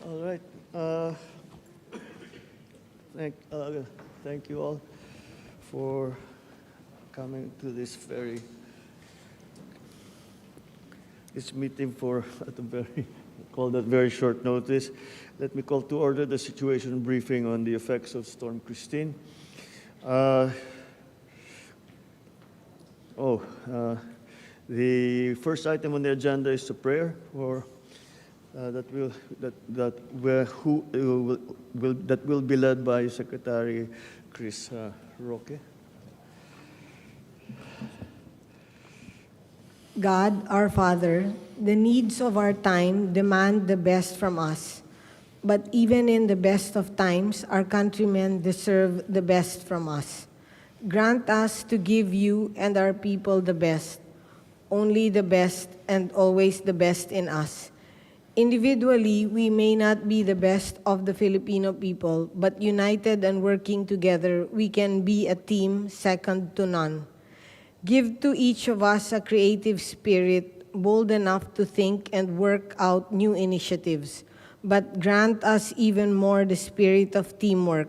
All right. Thank you all for coming to this meeting at a very short notice. Let me call to order the situation briefing on the effects of Storm Christine. The first item on the agenda is a prayer that will be led by Secretary Chris Roque. God, our Father, the needs of our time demand the best from us. But even in the best of times, our countrymen deserve the best from us. Grant us to give you and our people the best, only the best and always the best in us. Individually, we may not be the best of the Filipino people, but united and working together, we can be a team second to none. Give to each of us a creative spirit, bold enough to think and work out new initiatives, but grant us even more the spirit of teamwork,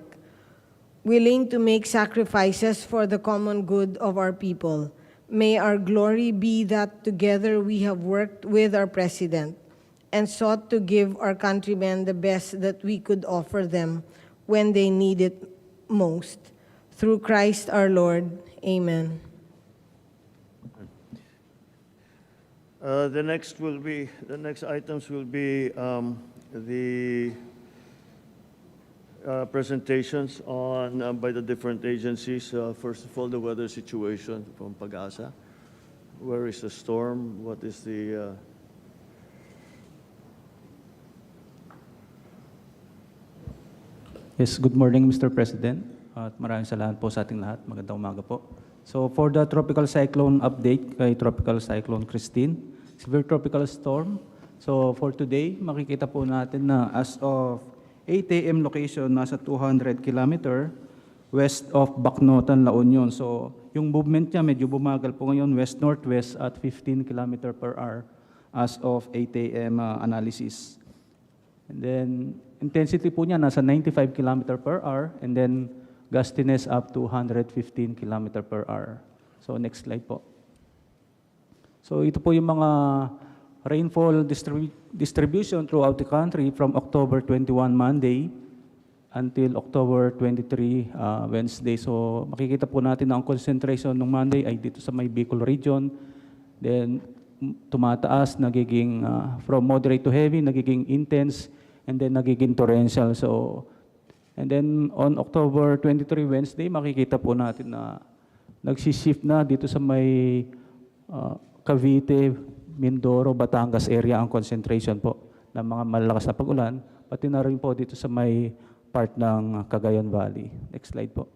willing to make sacrifices for the common good of our people. May our glory be that together we have worked with our President and sought to give our countrymen the best that we could offer them when they need it most. Through Christ our Lord. Amen. The next items will be the presentations by the different agencies. First of all, the weather situation from Pag-asa. Where is the storm? What is the Yes, good morning, Mr. President. At maraming salamat po sa ating lahat. Magandang umaga po. So for the tropical cyclone update kay Tropical Cyclone Christine, severe tropical storm. So for today, makikita po natin na as of 8 a.m. location, nasa 200 km west of Bacnotan, La Union. So yung movement niya medyo bumagal po ngayon, west-northwest at 15 km per hour as of 8 a.m. Analysis. And then intensity po niya nasa 95 km per hour and then gustiness up to 115 km per hour. So next slide po. So ito po yung mga rainfall distribution throughout the country from October 21 Monday until October 23 Wednesday. So makikita po natin na ang concentration ng Monday ay dito sa may Bicol region. Then tumataas, nagiging from moderate to heavy, nagiging intense, and then nagiging torrential. So, and then on October 23 Wednesday, makikita po natin na nagsishift na dito sa may Cavite, Mindoro, Batangas area ang concentration po ng mga malalakas na pag-ulan, pati na rin po dito sa may part ng Cagayan Valley. Next slide po.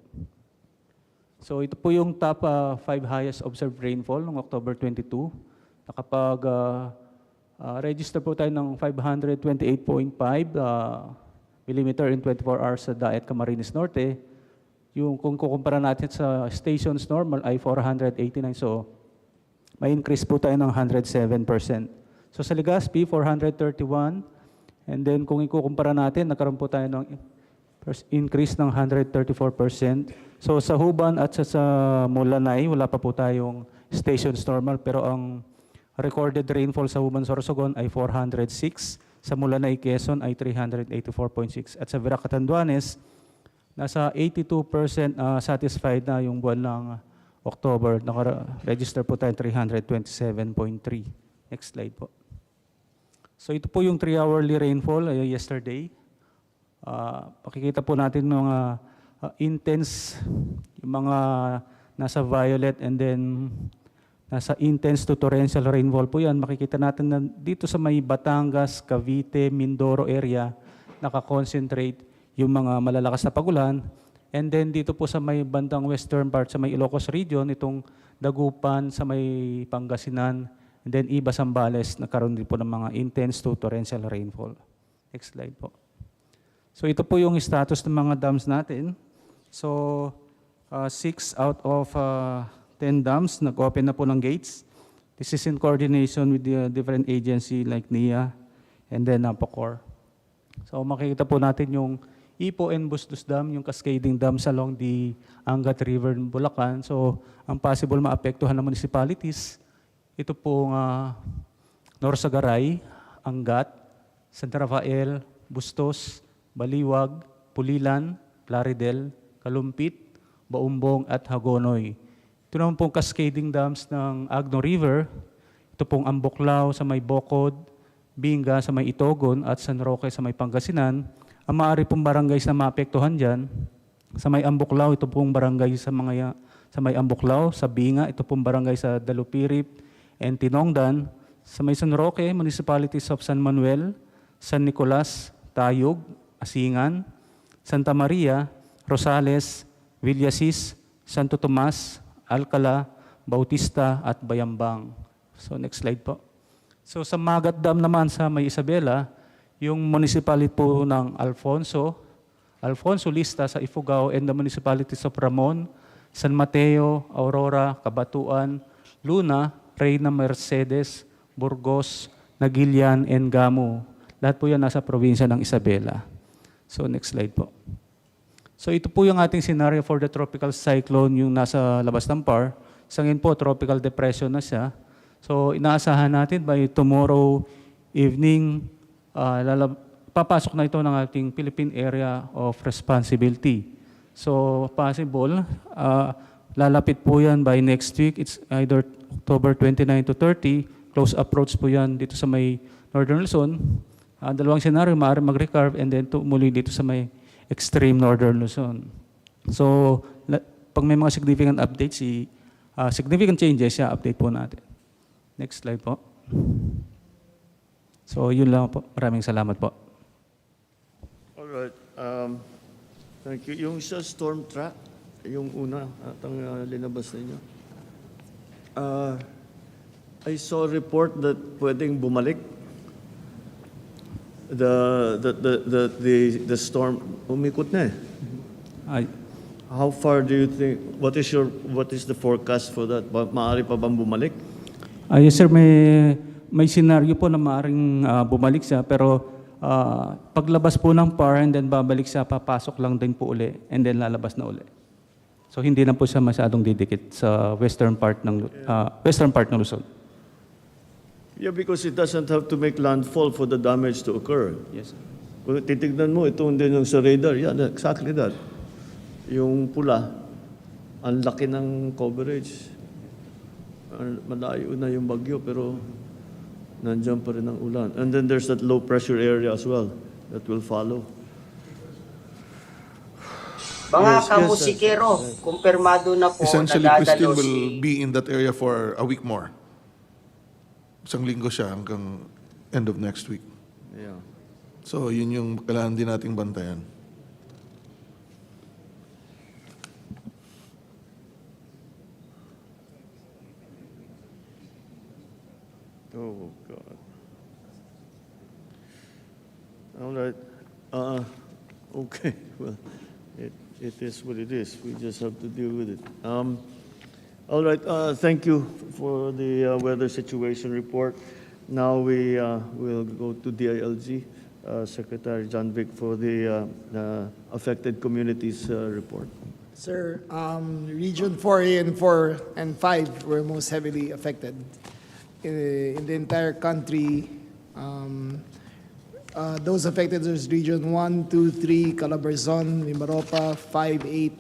So ito po yung top 5 highest observed rainfall ng October 22. Nakapag register po tayo ng 528.5 millimeter in 24 hours sa Daet, Camarines Norte. Yung kung kukumpara natin sa stations normal ay 489. So may increase po tayo ng 107%. So sa Legazpi, 431. And then kung ikukumpara natin, nagkaroon po tayo ng increase ng 134%. So sa Huban at sa Mulanay, wala pa po tayong stations normal, pero ang recorded rainfall sa Huban, Sorsogon ay 406. Sa Mulanay, Quezon ay 384.6. At sa Vera, Catanduanes, nasa 82% satisfied na yung buwan ng October. Naka-register po tayo 327.3. Next slide po. So ito po yung 3-hourly rainfall yesterday. Pakikita po natin mga intense, yung mga nasa violet and then nasa intense to torrential rainfall po yan. Makikita natin na dito sa may Batangas, Cavite, Mindoro area, nakakoncentrate yung mga malalakas na pagulan. And then dito po sa may bandang western part, sa may Ilocos region, itong Dagupan, sa may Pangasinan, and then Iba, Zambales, nagkaroon din po ng mga intense to torrential rainfall. Next slide po. So ito po yung status ng mga dams natin. So 6 out of 10 dams, nag-open na po ng gates. This is in coordination with the different agency like NIA and then POCOR. So makikita po natin yung Ipo and Bustos Dam, yung cascading dams along the Angat River in Bulacan. So ang possible maapektuhan ng municipalities, ito pong Norsagaray, Angat, Santa Rafael, Bustos, Baliwag, Pulilan, Plaridel, Kalumpit, Baumbong at Hagonoy. Ito naman pong cascading dams ng Agno River. Ito pong Amboklao sa may Bocod, Binga sa may Itogon at San Roque sa may Pangasinan. Ang maaari pong barangay na maapektuhan dyan, sa may Amboklao, ito pong barangay sa may Amboklao, sa Binga, ito pong barangay sa Dalupirip and Tinongdan, sa may San Roque, municipalities of San Manuel, San Nicolas, Tayug, Asingan, Santa Maria, Rosales, Villasis, Santo Tomas, Alcala, Bautista at Bayambang. So next slide po. So sa Magat Dam naman sa may Isabela, yung municipality po ng Alfonso Lista sa Ifugao and the municipalities of Ramon, San Mateo, Aurora, Cabatuan, Luna, Reyna Mercedes, Burgos, Nagilian, and Gamu. Lahat po yan nasa probinsya ng Isabela. So next slide po. So ito po yung ating scenario for the tropical cyclone, yung nasa labas ng PAR. Sa ngayon po, tropical depression na siya. So inaasahan natin by tomorrow evening, papasok na ito ng ating Philippine Area of Responsibility. So possible, lalapit po yan by next week. It's either October 29 to 30. Close approach po yan dito sa may Northern Luzon. Dalawang scenario, maaari mag-recurve and then muli dito sa may extreme Northern Luzon. So pag may mga significant updates, significant changes, update po natin. Next slide po. So yun lang po. Maraming salamat po. All right. Thank you. Yung sa storm track, yung una atang linabas ninyo. I saw a report that pwedeng bumalik. The storm umikot na eh. Ay, How far do you think? What is the forecast for that? Maaari pa bang bumalik? yes sir, may scenario po na maaaring bumalik siya, pero paglabas po ng PAR and then babalik siya, papasok lang din po uli and then lalabas na uli. So hindi na po siya masyadong didikit sa western part ng Luzon. Yeah, because it doesn't have to make landfall for the damage to occur. Yes sir. Kung titignan mo, ito din yung sa radar. Yeah, exactly that. Yung pula, ang laki ng coverage. Malayo na yung bagyo, pero nandiyan pa rin ang ulan. And then there's that low pressure area as well that will follow. Mga Yes, kamusikero, kumpirmado na po Essentially, na Christine dadalo will be in that area for a week more. Isang linggo siya hanggang end of next week. Yeah. So, yun yung kailangan din nating bantayan. Oh, God. All right. Okay. Well, it is what it is. We just have to deal with it. All right. Thank you for the weather situation report. Now we will go to DILG, Secretary John Vic, for the affected communities report. Sir, Region 4A and 4 and 5 were most heavily affected. In the entire country, those affected is Region 1, 2, 3, Calabarzon, Mimaropa, 5, 8,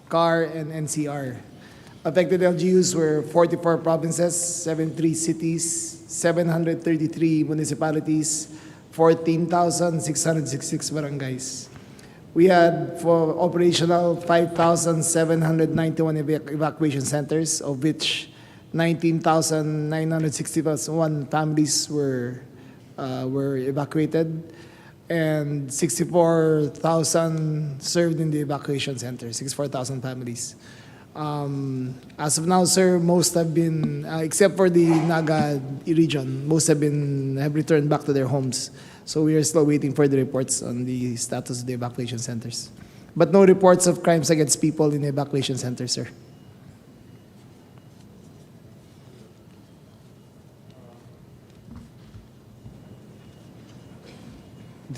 CAR, and NCR. Affected LGUs were 44 provinces, 73 cities, 733 municipalities, 14,666 barangays. We had for operational 5,791 evacuation centers, of which 19,961 families were evacuated, and 64,000 served in the evacuation center, 64,000 families. As of now, sir, most have been, except for the Naga region, most have returned back to their homes. So we are still waiting for the reports on the status of the evacuation centers. But no reports of crimes against people in the evacuation centers, sir.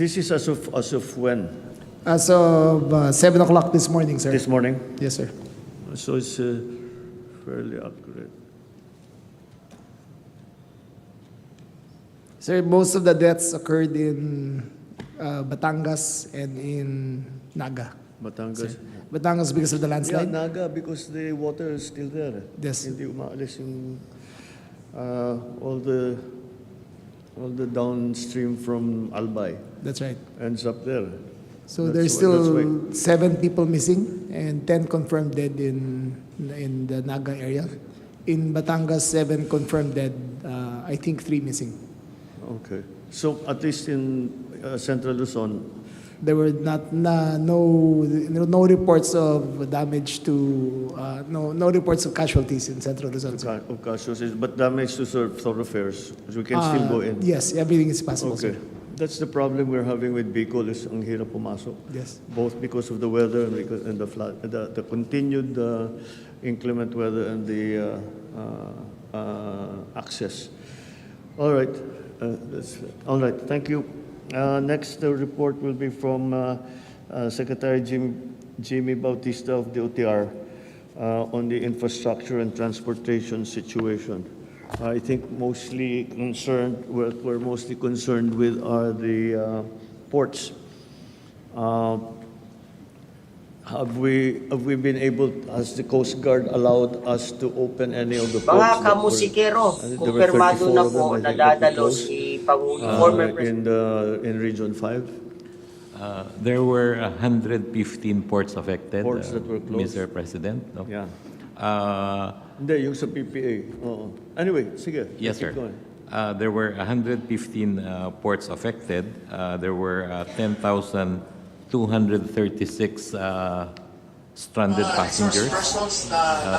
This is as of when? As of 7 o'clock this morning, sir. This morning? Yes, sir. So it's fairly accurate. Sir, most of the deaths occurred in Batangas and in Naga. Batangas. Batangas because of the Yeah, landslide? Naga, because the water is still there. Yes. Hindi umaalis yung all the downstream from Albay That's right. ends up there. So That's there's why- still 7 people missing and 10 confirmed dead in the Naga area. In Batangas, 7 confirmed dead. I think 3 missing. Okay. So at least in Central Luzon, There were no reports of damage to no reports of casualties in Central Luzon, sir. of casualties, but damage to thoroughfares, we can still go in. Yes, everything is possible, Okay. sir. That's the problem we're having with Bicol is ang hirap pumasok. Yes. Both because of the weather and because and the flood, the continued inclement weather and the access. All right. All right. Thank you. Next, the report will be from Secretary Jimmy Bautista of the OTR on the infrastructure and transportation situation. I think mostly concerned, what we're mostly concerned with are the ports. Have we been able, has the Coast Guard allowed us to open any of the ports? Mga that were- kamusikero, there were kumpirmado 34 na of them, po I think, that nadadalo were closed, si former President. in Region 5? There were 115 ports affected, Ports that were closed. Mr. President. No? Yeah. Uh, Hindi, yung sa PPA. Oo. Anyway, sige. yes, keep sir. going. There were 115 ports affected. There were 10,236 stranded passengers,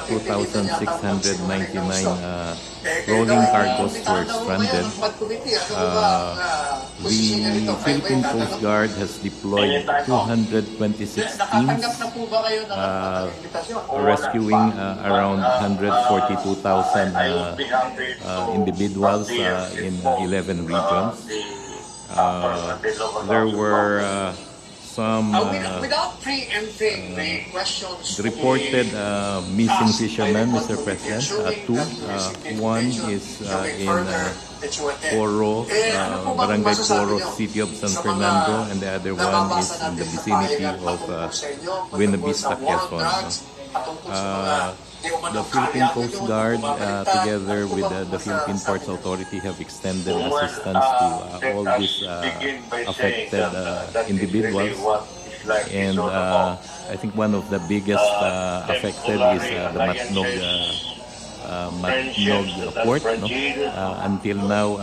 2,699 rolling cargos were stranded. The Philippine Coast Guard has deployed 226 teams, rescuing around 142,000 individuals in 11 regions. There were some without preempting the questions reported missing fishermen, Mr. President. Two. One is in Poro, Barangay Poro, City of San Fernando, and the other one is in the vicinity of Buena Vista, Quezon. The Philippine Coast Guard, together with the Philippine Ports Authority, have extended assistance to all these affected individuals. And I think one of the biggest affected is the Matnog port. No? Until now,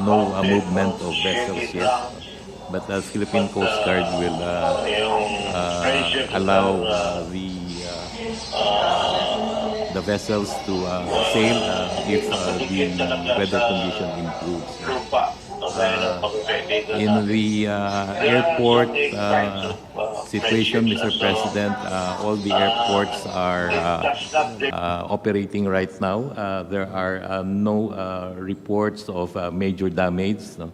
no movement of vessels yet. But the Philippine Coast Guard will allow the vessels to sail if the weather condition improves. In the airport situation, Mr. President, all the airports are operating right now. There are no reports of major damage. No?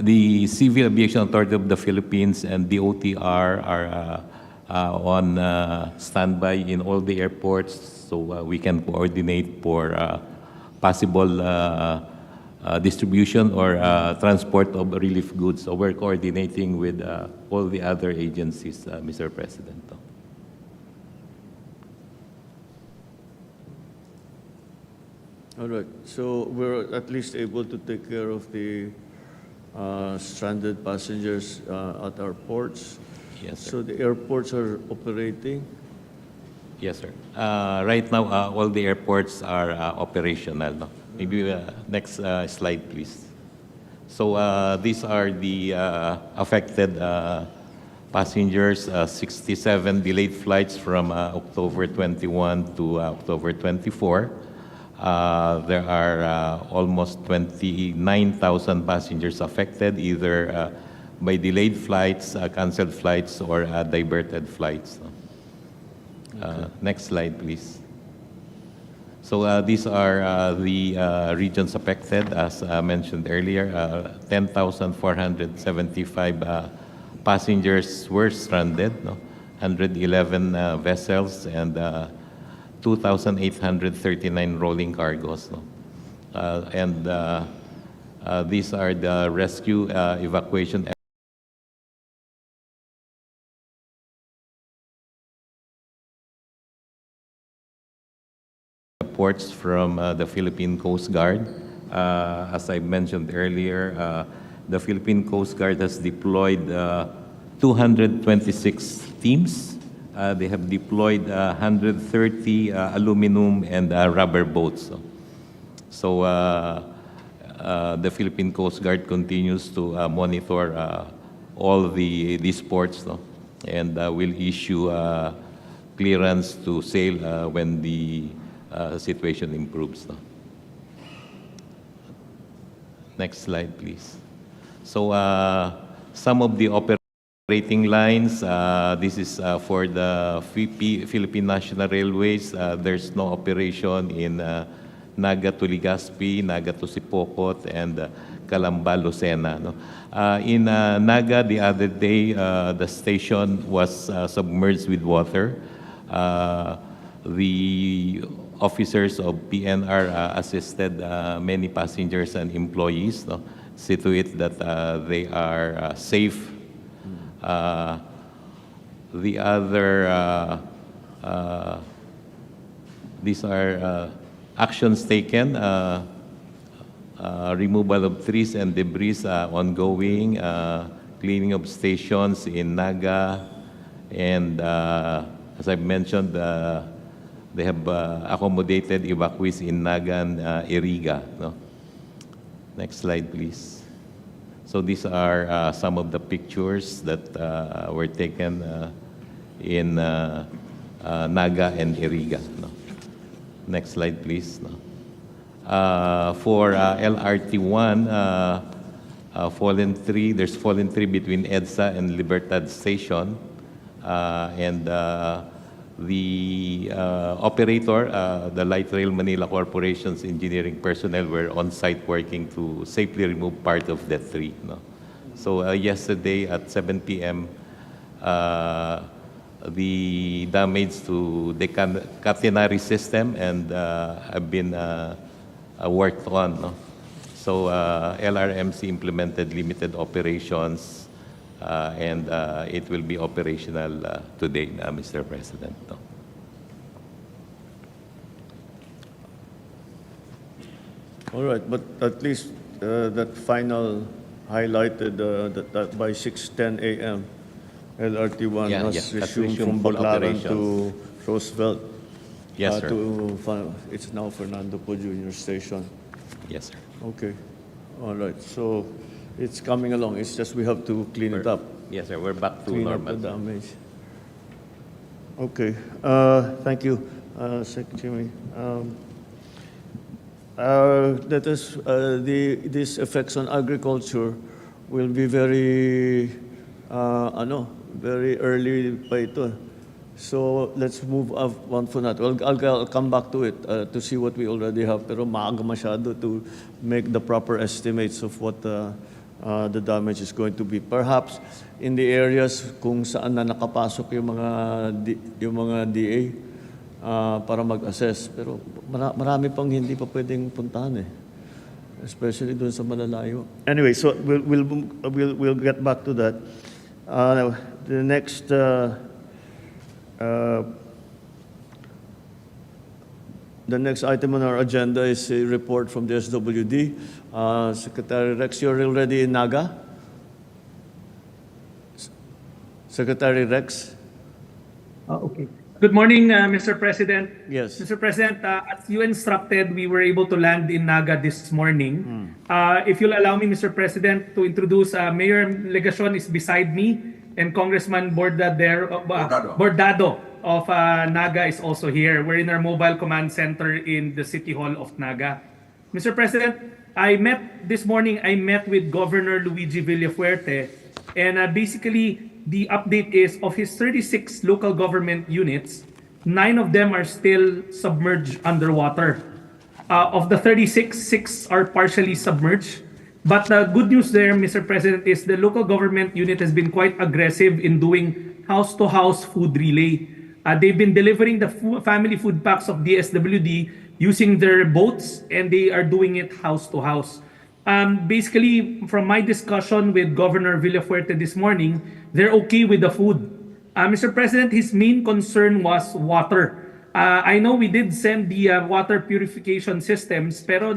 The Civil Aviation Authority of the Philippines and the OTR are on standby in all the airports, so we can coordinate for possible distribution or transport of relief goods. So we're coordinating with all the other agencies, Mr. President. All right. So we're at least able to take care of the stranded passengers at our ports. Yes, sir. So the airports are operating. Yes, sir. Right now, all the airports are operational. No? Maybe next slide, please. So these are the affected passengers, 67 delayed flights from October 21 to October 24. There are almost 29,000 passengers affected, either by delayed flights, canceled flights, or diverted flights. Next slide, please. So these are the regions affected, as mentioned earlier. 10,475 passengers were stranded, no? 111 vessels, and 2,839 rolling cargos. No? These are the rescue evacuation reports from the Philippine Coast Guard. As I mentioned earlier, the Philippine Coast Guard has deployed 226 teams. They have deployed 130 aluminum and rubber boats. So the Philippine Coast Guard continues to monitor all these ports, no? And will issue clearance to sail when the situation improves. No? Next slide, please. So some of the operating lines, this is for the Philippine National Railways. There's no operation in Naga to Legazpi, Naga to Sipocot, and Calamba, Lucena. No? In Naga, the other day, the station was submerged with water. The officers of PNR assisted many passengers and employees, no? See to it that they are safe. The other, these are actions taken, removal of trees and debris ongoing, cleaning of stations in Naga, and as I've mentioned, they have accommodated evacuees in Naga and Iriga. No? Next slide, please. So these are some of the pictures that were taken in Naga and Iriga. No? Next slide, please. No? For LRT1, fallen tree, there's fallen tree between EDSA and Libertad Station. The operator, the Light Rail Manila Corporation's engineering personnel were on site working to safely remove part of that tree. No? So yesterday at 7 p.m., the damage to the catenary system and have been worked on. No? So LRMC implemented limited operations. And it will be operational today, Mr. President. No? All right, but at least that final highlighted that by 6:10 a.m. LRT1 Yeah, has has resumed from resumed full Baclaran to operations. Roosevelt. Yes, sir. It's now Fernando Po Jr. Station. Yes, sir. Okay, all right, so it's coming along. It's just we have to clean it up. Yes, sir. We're back to Clean up normal. the damage. Okay, thank you, Secretary. That is, these effects on agriculture will be very, very early pa ito. So let's move on for that. I'll come back to it to see what we already have. Pero maaga masyado to make the proper estimates of what the damage is going to be. Perhaps in the areas kung saan na nakapasok yung mga DA para mag-assess. Pero marami pang hindi pa pwedeng puntahan eh. Especially doon sa malalayo. Anyway, so we'll get back to that. The next the next item on our agenda is a report from the SWD. Secretary Rex, you're already in Naga? Secretary Rex? Okay. Good morning, Mr. President. Yes. Mr. President, as you instructed, we were able to land in Naga this morning. If you'll allow me, Mr. President, to introduce Mayor Legacion is beside me, and Congressman Bordado of Naga is also here. We're in our mobile command center in the City Hall of Naga. Mr. President, this morning I met with Governor Luigi Villafuerte, and basically the update is of his 36 local government units, 9 of them are still submerged underwater. Of the 36, 6 are partially submerged. But the good news there, Mr. President, is the local government unit has been quite aggressive in doing house-to-house food relay. They've been delivering the family food packs of DSWD using their boats, and they are doing it house-to-house. Basically, from my discussion with Governor Villafuerte this morning, they're okay with the food. Mr. President, his main concern was water. I know we did send the water purification systems, pero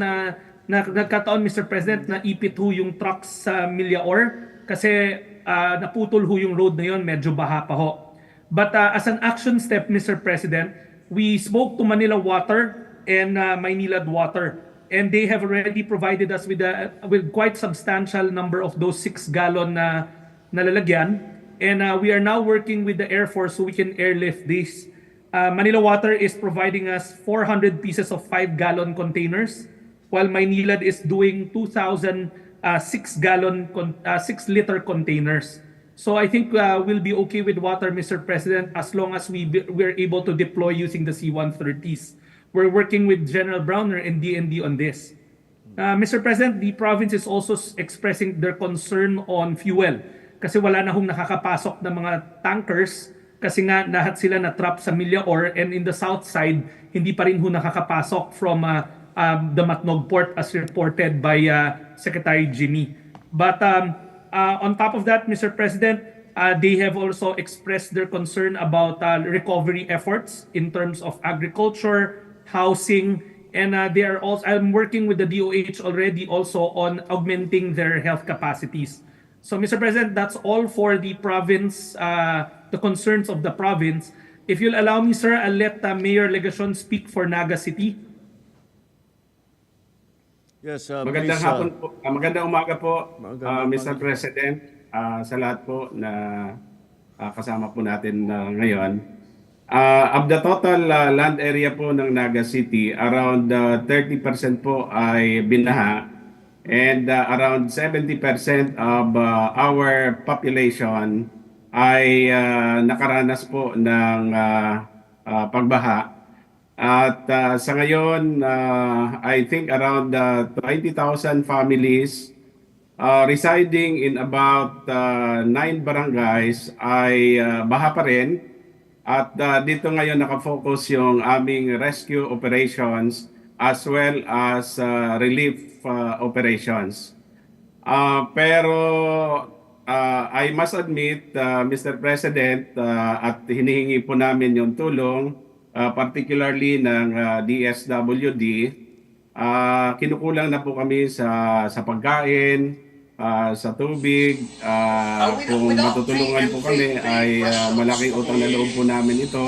nagkataon, Mr. President, na ipit ho yung trucks sa Millaor kasi naputol ho yung road na yun, medyo baha pa ho. But as an action step, Mr. President, we spoke to Manila Water and Maynilad Water, and they have already provided us with quite substantial number of those 6-gallon na lalagyan. And we are now working with the Air Force so we can airlift this. Manila Water is providing us 400 pieces of 5-gallon containers, while Maynilad is doing 2,000 6-liter containers. So I think we'll be okay with water, Mr. President, as long as we're able to deploy using the C-130s. We're working with General Browner and DND on this. Mr. President, the province is also expressing their concern on fuel kasi wala na hong nakakapasok na mga tankers kasi nga lahat sila na-trap sa Millaor, and in the south side, hindi pa rin ho nakakapasok from the Matnog port as reported by Secretary Jimmy. But on top of that, Mr. President, they have also expressed their concern about recovery efforts in terms of agriculture, housing, and they are also. I'm working with the DOH already also on augmenting their health capacities. So, Mr. President, that's all for the province, the concerns of the province. If you'll allow me, sir, I'll let Mayor Legacion speak for Naga City. Yes, Magandang please, hapon po. Magandang umaga po, magandang Mr. President, sa lahat po na kasama po natin ngayon. Of the total land area po ng Naga City, around 30% po ay binaha, and around 70% of our population ay nakaranas po ng pagbaha. At sa ngayon, I think around 20,000 families residing in about 9 barangays ay baha pa rin. At dito ngayon nakafocus yung aming rescue operations as well as relief operations. Pero I must admit, Mr. President, at hinihingi po namin yung tulong, particularly ng DSWD, kinukulang na po kami sa pagkain, sa tubig. Kung matutulungan po kami ay malaking utang na loob po namin ito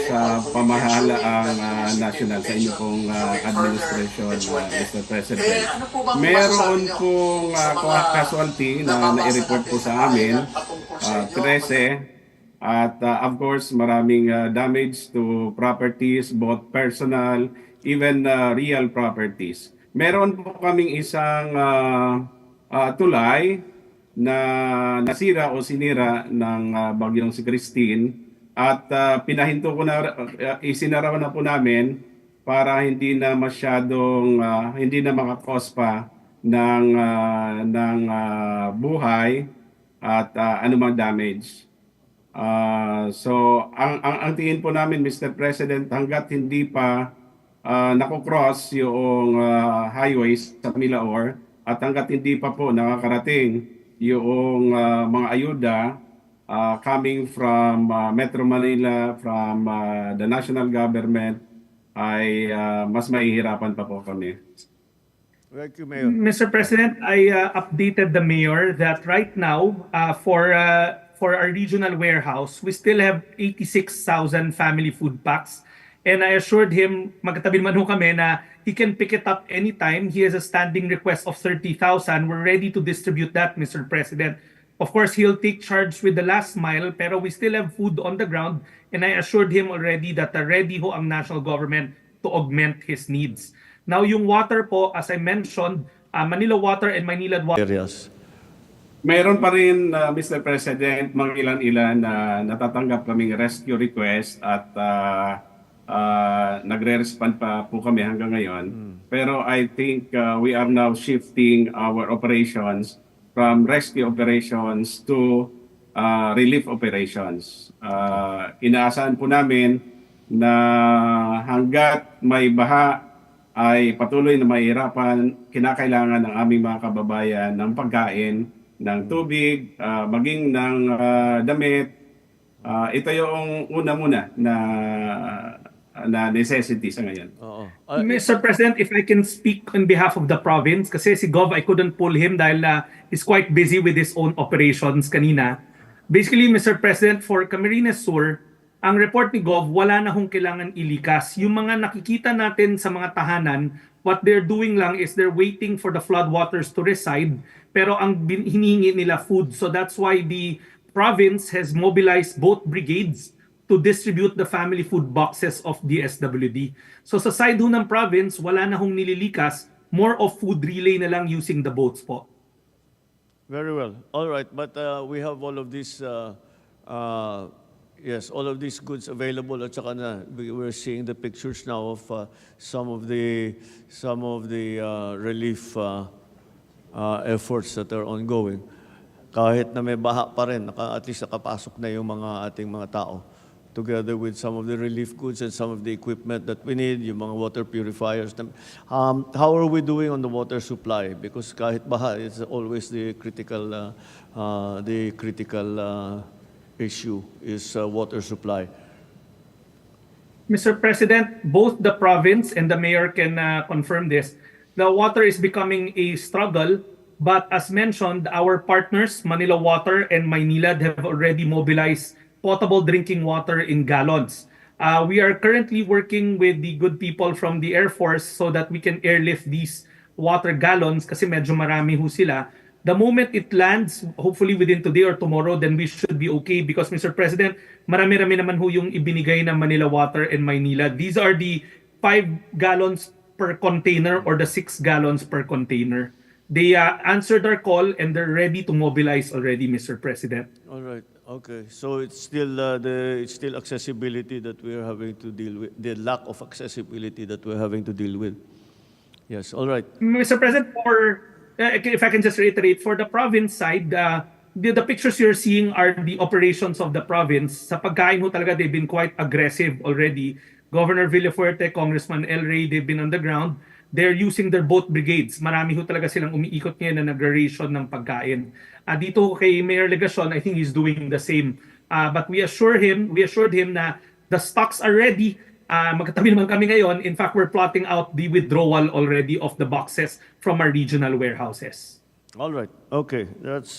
sa pamahalaang national sa inyong pong administration, Mr. President. Meron pong casualty na nai-report po sa amin, 13. At of course, maraming damage to properties, both personal, even real properties. Meron po kaming isang tulay na nasira o sinira ng bagyong si Christine, at pinahinto ko na, isinara na po namin para hindi na masyadong, hindi na makakos pa ng buhay at anumang damage. So ang tingin po namin, Mr. President, hanggat hindi pa nako-cross yung highways sa Millaor at hanggat hindi pa po nakakarating yung mga ayuda coming from Metro Manila, from the national government, ay mas mahihirapan pa po kami. Thank you, Mayor. Mr. President, I updated the mayor that right now, for our regional warehouse, we still have 86,000 family food packs. And I assured him, magkatabi naman ho kami, na he can pick it up anytime. He has a standing request of 30,000. We're ready to distribute that, Mr. President. Of course, he'll take charge with the last mile, pero we still have food on the ground. And I assured him already that ready ho ang national government to augment his needs. Now, yung water po, as I mentioned, Manila Water and Maynilad Water Areas. Mayroon pa rin, Mr. President, mga ilan-ilan na natatanggap kaming rescue request, at nagre-respond pa po kami hanggang ngayon. Pero I think we are now shifting our operations from rescue operations to relief operations. Inaasahan po namin na hanggat may baha ay patuloy na mahihirapan, kinakailangan ng aming mga kababayan ng pagkain, ng tubig, maging ng damit. Ito yung una muna na necessity sa ngayon. Oo. Mr. President, if I can speak on behalf of the province, kasi si Gov, I couldn't pull him dahil he's quite busy with his own operations kanina. Basically, Mr. President, for Camarines Sur, ang report ni Gov, wala na hong kailangan ilikas. Yung mga nakikita natin sa mga tahanan, what they're doing lang is they're waiting for the floodwaters to recede, pero ang hinihingi nila food. So that's why the province has mobilized both brigades to distribute the family food boxes of DSWD. So sa side ho ng province, wala na hong nililikas, more of food relay na lang using the boats po. Very well. All right, but we have all of these, yes, all of these goods available. At saka na, we're seeing the pictures now of some of the relief efforts that are ongoing. Kahit na may baha pa rin, at least nakapasok na yung mga ating mga tao, together with some of the relief goods and some of the equipment that we need, yung mga water purifiers. How are we doing on the water supply? Because kahit baha, it's always the critical issue is water supply. Mr. President, both the province and the mayor can confirm this. The water is becoming a struggle, but as mentioned, our partners, Manila Water and Maynilad, have already mobilized potable drinking water in gallons. We are currently working with the good people from the Air Force so that we can airlift these water gallons kasi medyo marami ho sila. The moment it lands, hopefully within today or tomorrow, then we should be okay because, Mr. President, marami-rami naman ho yung ibinigay ng Manila Water and Maynila. These are the 5 gallons per container or the 6 gallons per container. They answered our call and they're ready to mobilize already, Mr. President. All right. Okay. So it's still accessibility that we're having to deal with, the lack of accessibility that we're having to deal with. Yes. All right. Mr. President, if I can just reiterate, for the province side, the pictures you're seeing are the operations of the province. Sa pagkain ho talaga, they've been quite aggressive already. Governor Villafuerte, Congressman El Rey, they've been on the ground. They're using their boat brigades. Marami ho talaga silang umiikot ngayon na nag-ration ng pagkain. Dito kay Mayor Legacion, I think he's doing the same. But we assured him na the stocks are ready. Magkatabi naman kami ngayon. In fact, we're plotting out the withdrawal already of the boxes from our regional warehouses. All right. Okay. That's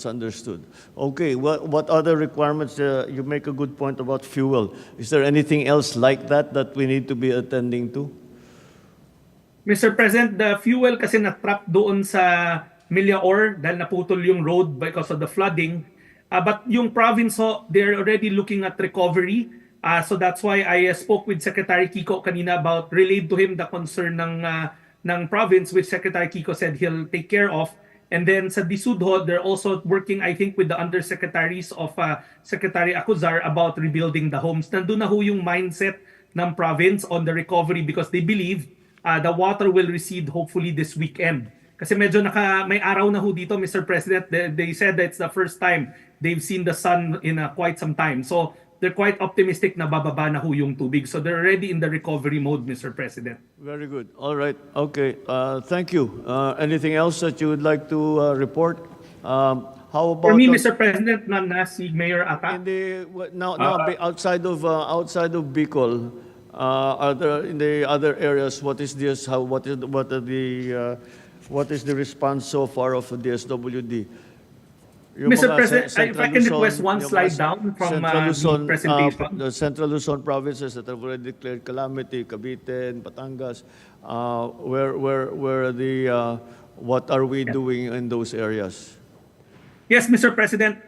understood. Okay. What other requirements? You make a good point about fuel. Is there anything else like that we need to be attending to? Mr. President, the fuel kasi na-trap doon sa Millaor dahil naputol yung road because of the flooding. But yung province, they're already looking at recovery. So that's why I spoke with Secretary Kiko kanina about relayed to him the concern ng province, which Secretary Kiko said he'll take care of. And then sa DSUD, they're also working, I think, with the undersecretaries of Secretary Acuzar about rebuilding the homes. Nandun na ho yung mindset ng province on the recovery because they believe the water will recede hopefully this weekend. Kasi medyo may araw na ho dito, Mr. President. They said that it's the first time they've seen the sun in quite some time. So they're quite optimistic na bababa na ho yung tubig. So they're already in the recovery mode, Mr. President. Very good. All right. Okay. Thank you. Anything else that you would like to report? How about For me, Mr. President, na si Mayor Ata. outside of Bicol, are there in the other areas? What is this? What is the response so far of the DSWD? Mr. President, if I can request one slide down from the presentation. The Central Luzon provinces that have already declared calamity, Cavite and Batangas, what are we doing in those areas? Yes, Mr. President.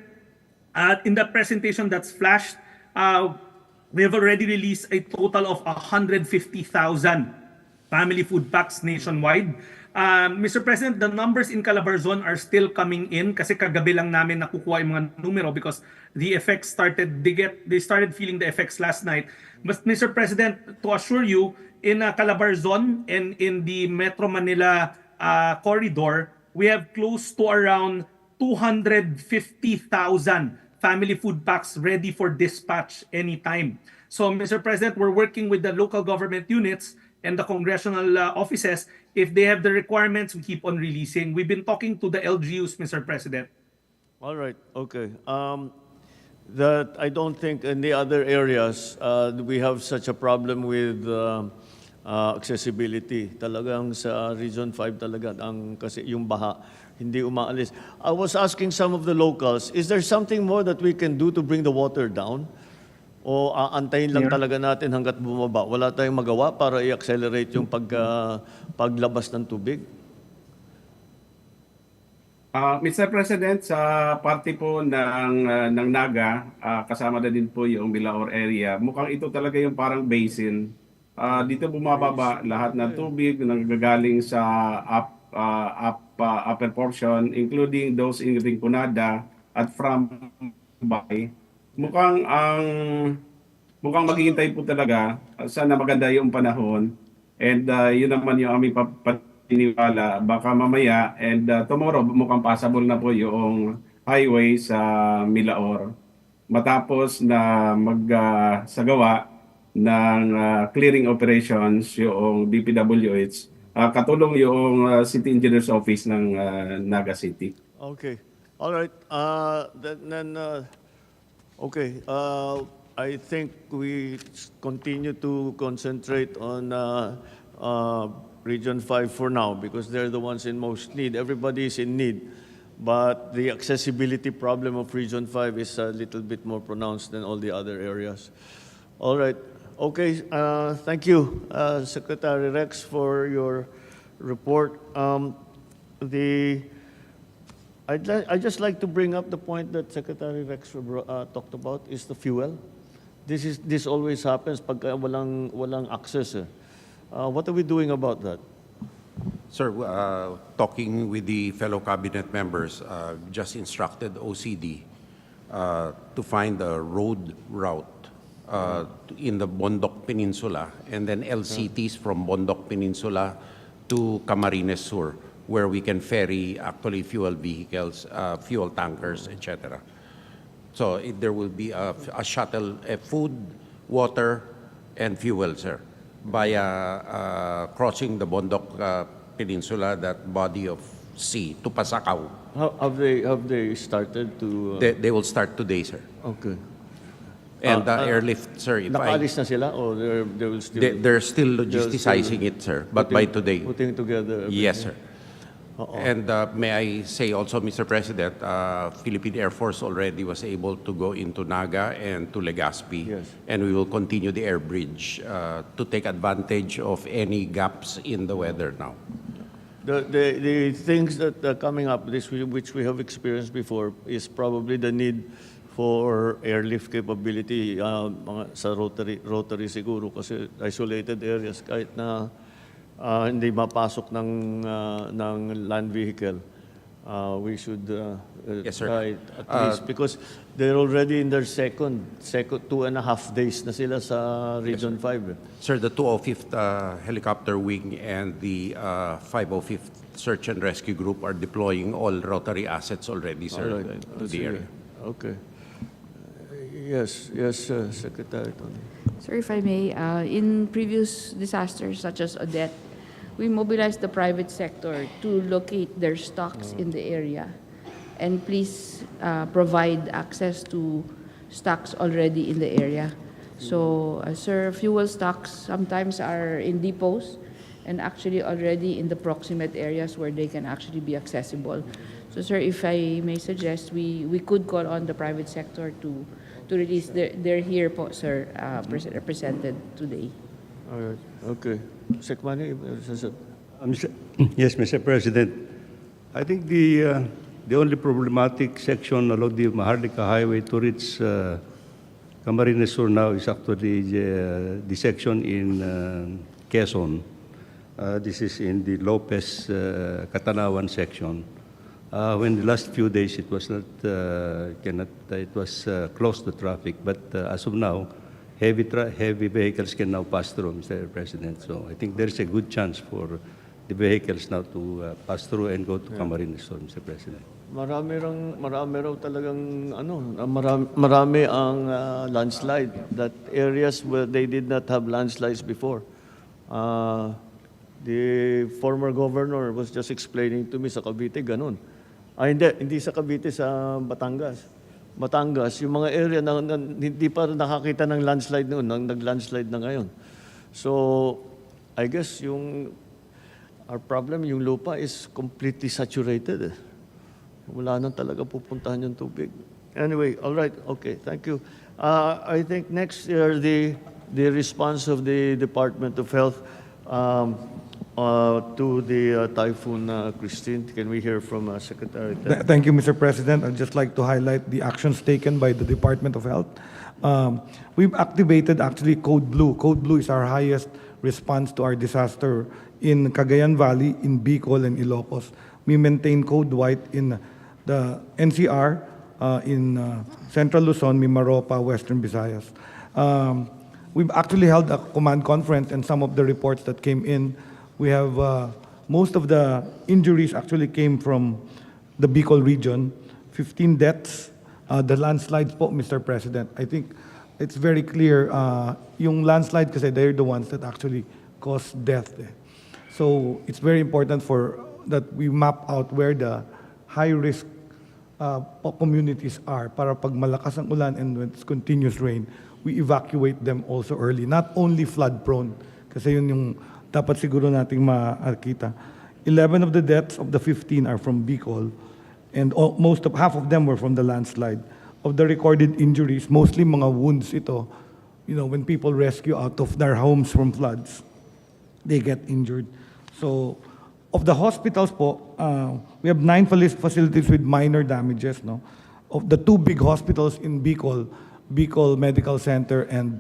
In the presentation that's flashed, we have already released a total of 150,000 family food packs nationwide. Mr. President, the numbers in Calabarzon are still coming in kasi kagabi lang namin nakukuha yung mga numero because the effects they started feeling the effects last night. But Mr. President, to assure you, in Calabarzon and in the Metro Manila corridor, we have close to around 250,000 family food packs ready for dispatch anytime. So, Mr. President, we're working with the local government units and the congressional offices. If they have the requirements, we keep on releasing. We've been talking to the LGUs, Mr. President. All right, okay. That I don't think in the other areas we have such a problem with accessibility. Talagang sa Region 5 talaga kasi yung baha hindi umaalis. I was asking some of the locals, is there something more that we can do to bring the water down? O aantayin lang talaga natin hanggat bumaba? Wala tayong magawa para i-accelerate yung paglabas ng tubig? Mr. President, sa parte po ng Naga, kasama na din po yung Milaor area, mukhang ito talaga yung parang basin. Dito bumababa lahat ng tubig na nanggagaling sa upper portion, including those in Rinconada at from Bay. Mukhang maghihintay po talaga. Sana maganda yung panahon. And yun naman yung aming paniniwala. Baka mamaya and tomorrow mukhang passable na po yung highway sa Milaor. Matapos na magsagawa ng clearing operations yung DPWH, katulong yung City Engineer's Office ng Naga City. Okay. All right. Okay, I think we continue to concentrate on Region 5 for now because they're the ones in most need. Everybody is in need, but the accessibility problem of Region 5 is a little bit more pronounced than all the other areas. All right, okay, thank you, Secretary Rex, for your report. I'd just like to bring up the point that Secretary Rex talked about is the fuel. This always happens pag walang access. What are we doing about that? Sir, talking with the fellow cabinet members, just instructed OCD to find a road route in the Bondok Peninsula and then LCTs from Bondok Peninsula to Camarines Sur, where we can ferry actually fuel vehicles, fuel tankers, etc. So there will be a shuttle, food, water, and fuel, sir, via crossing the Bondok Peninsula, that body of sea, to Pasakaw. Have they started to? They will start today, sir. Okay. And airlift, sir. Nakaalis na sila or they will still? They're still logisticizing it, sir, but by today. Putting together everything. Yes, sir. And may I say also, Mr. President, Philippine Air Force already was able to go into Naga and to Legazpi. Yes. And we will continue the air bridge to take advantage of any gaps in the weather now. The things that are coming up, which we have experienced before, is probably the need for airlift capability sa rotary siguro kasi isolated areas kahit na hindi mapasok ng land vehicle. We should Yes, sir. try at least because they're already in their second 2.5 days na sila sa Region 5. Sir, the 205th Helicopter Wing and the 505th Search and Rescue Group are deploying all Rotary assets already, sir, Alright. to the area. Okay. Yes, Secretary Tony. Sir, if I may, in previous disasters such as Odette, we mobilized the private sector to locate their stocks in the area and please provide access to stocks already in the area. So, sir, fuel stocks sometimes are in depots and actually already in the proximate areas where they can actually be accessible. So, sir, if I may suggest, we could call on the private sector to release their here po, sir, represented today. All right. Okay. Sekmani, Yes, Mr. President. I think the only problematic section along the Maharlika Highway to reach Camarines Sur now is actually the section in Quezon. This is in the Lopez Catanawan section. When the last few days it was not it was closed to traffic, but as of now, heavy vehicles can now pass through, Mr. President. So I think there is a good chance for the vehicles now to pass through and go to Camarines Sur, Mr. President. Marami raw talagang marami ang landslide, that areas where they did not have landslides before. The former governor was just explaining to me sa Cavite ganun. Hindi sa Cavite, sa Batangas, yung mga area na hindi pa nakakita ng landslide noon, nag-landslide na ngayon. So, I guess our problem, yung lupa is completely saturated. Wala nang talaga pupuntahan yung tubig. Anyway, all right, okay, thank you. I think next year, the response of the Department of Health to the typhoon Christine. Can we hear from Secretary Ted? Thank you, Mr. President. I'd just like to highlight the actions taken by the Department of Health. We've activated actually Code Blue. Code Blue is our highest response to our disaster in Cagayan Valley, in Bicol, and Ilocos. We maintain Code White in the NCR, in Central Luzon, Mimaropa, Western Visayas. We've actually held a command conference, and some of the reports that came in, we have most of the injuries actually came from the Bicol region, 15 deaths. The landslides po, Mr. President, I think it's very clear, yung landslide kasi they're the ones that actually cause death. So it's very important that we map out where the high-risk communities are para pag malakas ang ulan and when it's continuous rain, we evacuate them also early. Not only flood-prone, kasi yun yung dapat siguro nating makita. 11 of the deaths of the 15 are from Bicol, and half of them were from the landslide. Of the recorded injuries, mostly mga wounds ito, when people rescue out of their homes from floods, they get injured. So, of the hospitals po, we have 9 facilities with minor damages. No? Of the 2 big hospitals in Bicol, Bicol Medical Center and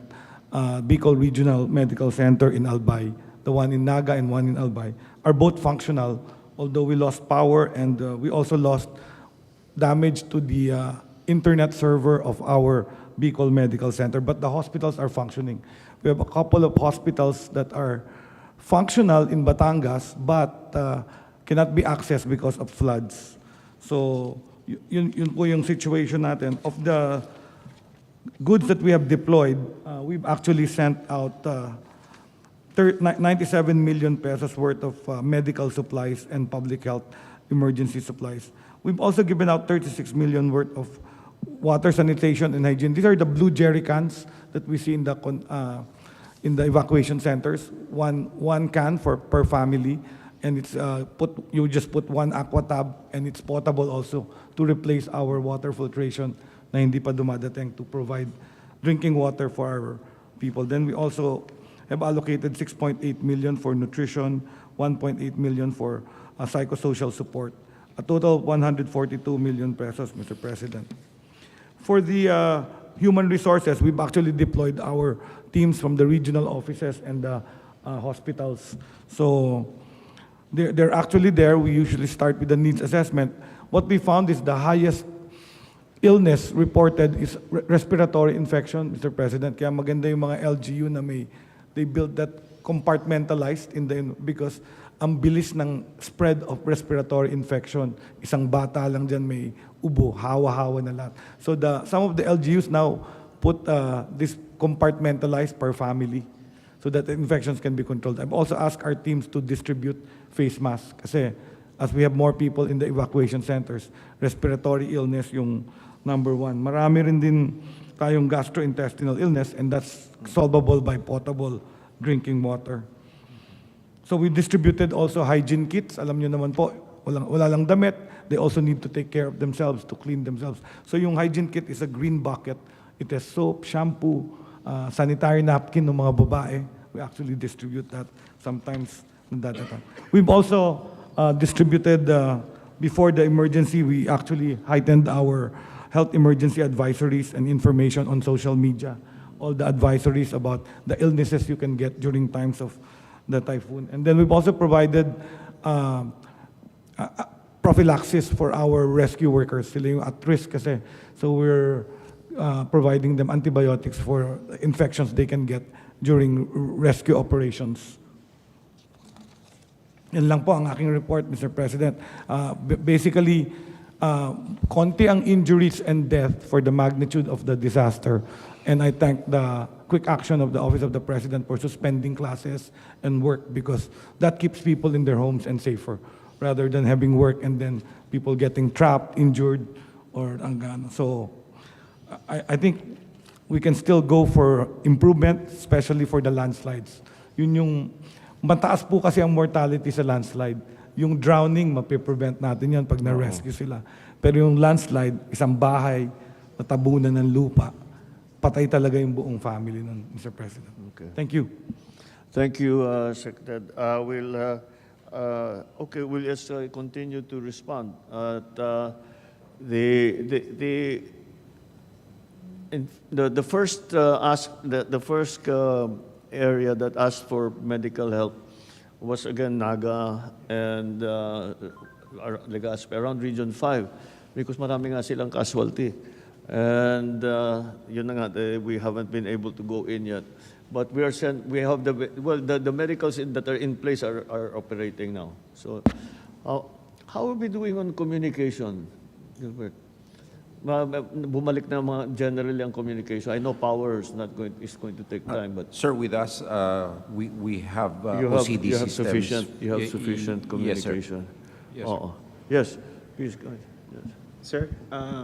Bicol Regional Medical Center in Albay, the one in Naga and one in Albay, are both functional, although we lost power and we also lost damage to the internet server of our Bicol Medical Center, but the hospitals are functioning. We have a couple of hospitals that are functional in Batangas, but cannot be accessed because of floods. So, yun po yung situation natin. Of the goods that we have deployed, we've actually sent out 97 million pesos worth of medical supplies and public health emergency supplies. We've also given out 36 million worth of water sanitation and hygiene. These are the blue jerry cans that we see in the evacuation centers. One can per family, and it's you just put one aqua tab, and it's potable also to replace our water filtration na hindi pa dumadating to provide drinking water for our people. Then we also have allocated 6.8 million for nutrition, 1.8 million for psychosocial support, a total of 142 million pesos, Mr. President. For the human resources, we've actually deployed our teams from the regional offices and the hospitals. So they're actually there. We usually start with the needs assessment. What we found is the highest illness reported is respiratory infection, Mr. President. Kaya maganda yung mga LGU na they built that compartmentalized because ang bilis ng spread of respiratory infection. Isang bata lang dyan may ubo, hawa-hawa na lahat. So some of the LGUs now put this compartmentalized per family so that the infections can be controlled. I've also asked our teams to distribute face masks kasi as we have more people in the evacuation centers, respiratory illness yung number 1. Marami rin din tayong gastrointestinal illness, and that's solvable by potable drinking water. So we distributed also hygiene kits. Alam nyo naman po, wala lang damit. They also need to take care of themselves, to clean themselves. So yung hygiene kit is a green bucket. It has soap, shampoo, sanitary napkin ng mga babae. We actually distribute that sometimes. We've also distributed, before the emergency, we actually heightened our health emergency advisories and information on social media. All the advisories about the illnesses you can get during times of the typhoon. And then we've also provided prophylaxis for our rescue workers. Sila yung at risk kasi. So we're providing them antibiotics for infections they can get during rescue operations. Yan lang po ang aking report, Mr. President. Basically, konti ang injuries and death for the magnitude of the disaster. And I thank the quick action of the Office of the President for suspending classes and work because that keeps people in their homes and safer rather than having work and then people getting trapped, injured, or angano. So I think we can still go for improvement, especially for the landslides. Yun yung, mataas po kasi ang mortality sa landslide. Yung drowning, mapiprevent natin yan pag na-rescue sila. Pero yung landslide, isang bahay, natabunan ng lupa, patay talaga yung buong family nun, Mr. President. Okay. Thank you. Thank you, Secretary. We'll just continue to respond. The first area that asked for medical help was again Naga and Legazpi, around Region 5, because marami nga silang casualty. And yun na nga, we haven't been able to go in yet. But we have the medicals that are in place are operating now. So how are we doing on communication, Gilbert? Bumalik na mga generally ang communication. I know power is going to take time, but Sir, with us, we have you OCD have systems. sufficient communication. Yes, sir. Yes, please go ahead. Yes. Sir,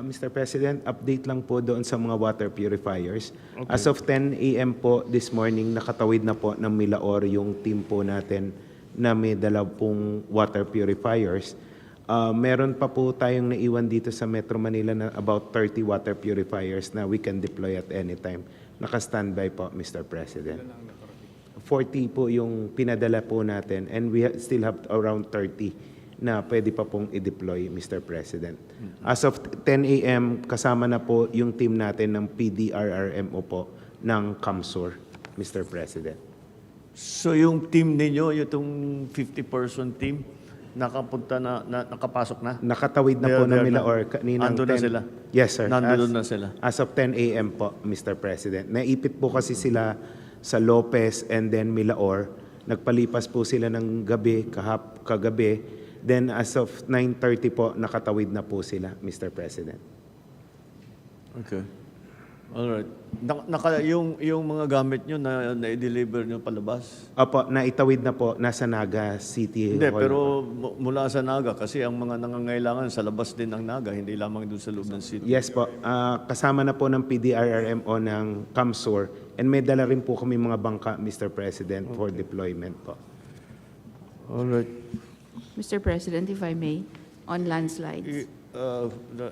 Mr. President, update lang po doon sa mga water purifiers. Okay. As of 10 a.m. po this morning, nakatawid na po ng Milaor yung team po natin na may dala pong water purifiers. Meron pa po tayong naiwan dito sa Metro Manila na about 30 water purifiers na we can deploy at any time. Naka-standby po, Mr. President. 40 po yung pinadala po natin and we still have around 30 na pwede pa pong i-deploy, Mr. President. As of 10 a.m., kasama na po yung team natin ng PDRRMO po ng CAMSUR, Mr. President. So yung team ninyo, yung 50-person team, nakapasok na? Nakatawid na po ng Milaor kaninang Nandun na sila? Yes, sir. Nandun na sila? As of 10 a.m. po, Mr. President. Naipit po kasi sila sa Lopez and then Milaor. Nagpalipas po sila ng gabi, kagabi. Then as of 9:30 po, nakatawid na po sila, Mr. President. Okay. Alright. Yung mga gamit nyo na-deliver nyo palabas? Opo, naitawid na po, nasa Naga City Hindi, Hall. pero mula sa Naga, kasi ang mga nangangailangan sa labas din ng Naga, hindi lamang doon sa loob ng city. Yes po, kasama na po ng PDRRMO ng CAMSUR and may dala rin po kami mga bangka, Mr. President, for deployment po. Alright. Mr. President, if I may, on landslides.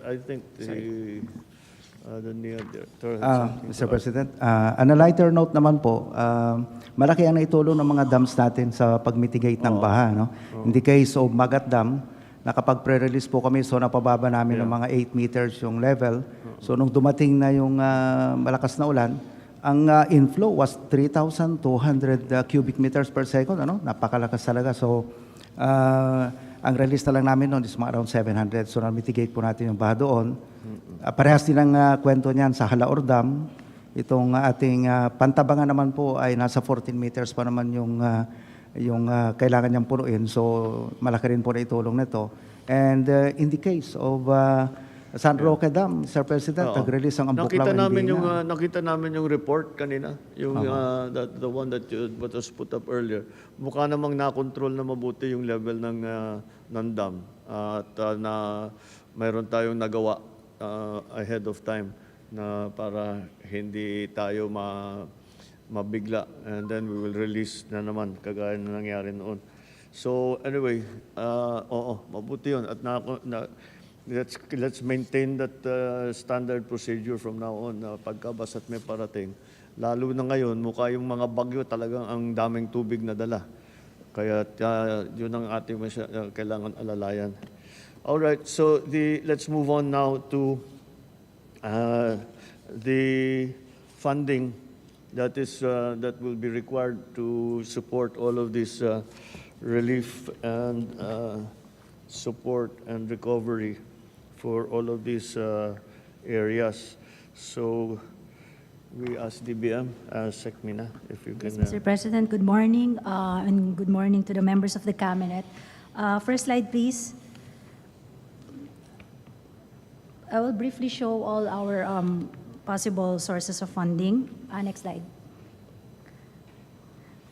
I think the near there. Mr. President, on a lighter note naman po, malaki ang naitulong ng mga dams natin sa pag-mitigate ng baha. No? In the case of Magat Dam, nakapag-pre-release po kami, so napababa namin ng mga 8 meters yung level. So nung dumating na yung malakas na ulan, ang inflow was 3,200 cubic meters per second. Ano? Napakalakas talaga. So ang release na lang namin noon is mga around 700. So na-mitigate po natin yung baha doon. Parehas din ang kwento niyan sa Halaor Dam. Itong ating pantabangan naman po ay nasa 14 meters pa naman yung kailangan niyang punuin. So malaki rin po na itulong nito. And in the case of San Roque Dam, Sir President, nag-release ang Ambuklaw. Nakita namin yung report kanina, yung the one that was put up earlier. Mukha namang nakontrol na mabuti yung level ng dam at na mayroon tayong nagawa ahead of time na para hindi tayo mabigla, and then we will release na naman kagaya na nangyari noon. So anyway, mabuti yun at let's maintain that standard procedure from now on. Pagkabasta't may parating, lalo na ngayon, mukha yung mga bagyo talagang ang daming tubig na dala. Kaya yun ang ating kailangan alalayan. All right, so let's move on now to the funding that will be required to support all of this relief and support and recovery for all of these areas. So we ask DBM, Sekmina, if you can. Yes, Mr. President, good morning, and good morning to the members of the Cabinet. First slide, please. I will briefly show all our possible sources of funding. Next slide.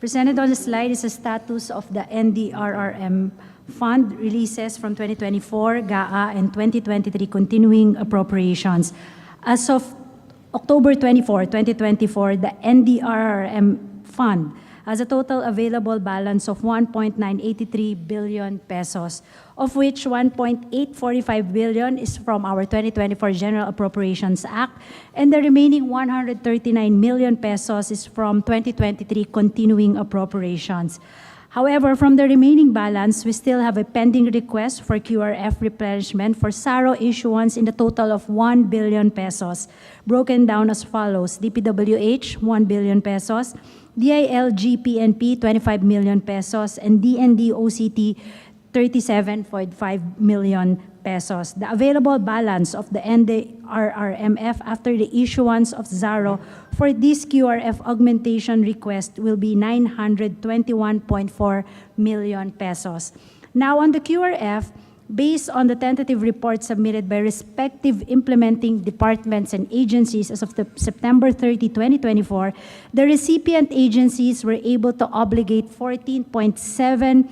Presented on the slide is a status of the NDRRM fund releases from 2024, GAA, and 2023 continuing appropriations. As of October 24, 2024, the NDRRM fund has a total available balance of 1.983 billion pesos, of which 1.845 billion is from our 2024 General Appropriations Act, and the remaining 139 million pesos is from 2023 continuing appropriations. However, from the remaining balance, we still have a pending request for QRF replenishment for SARO issuance in the total of 1 billion pesos, broken down as follows: DPWH, 1 billion pesos, DILG PNP, 25 million pesos, and DND OCT, 37.5 million pesos. The available balance of the NDRRMF after the issuance of ZARO for this QRF augmentation request will be 921.4 million pesos. Now on the QRF, based on the tentative report submitted by respective implementing departments and agencies as of September 30, 2024, the recipient agencies were able to obligate 14.7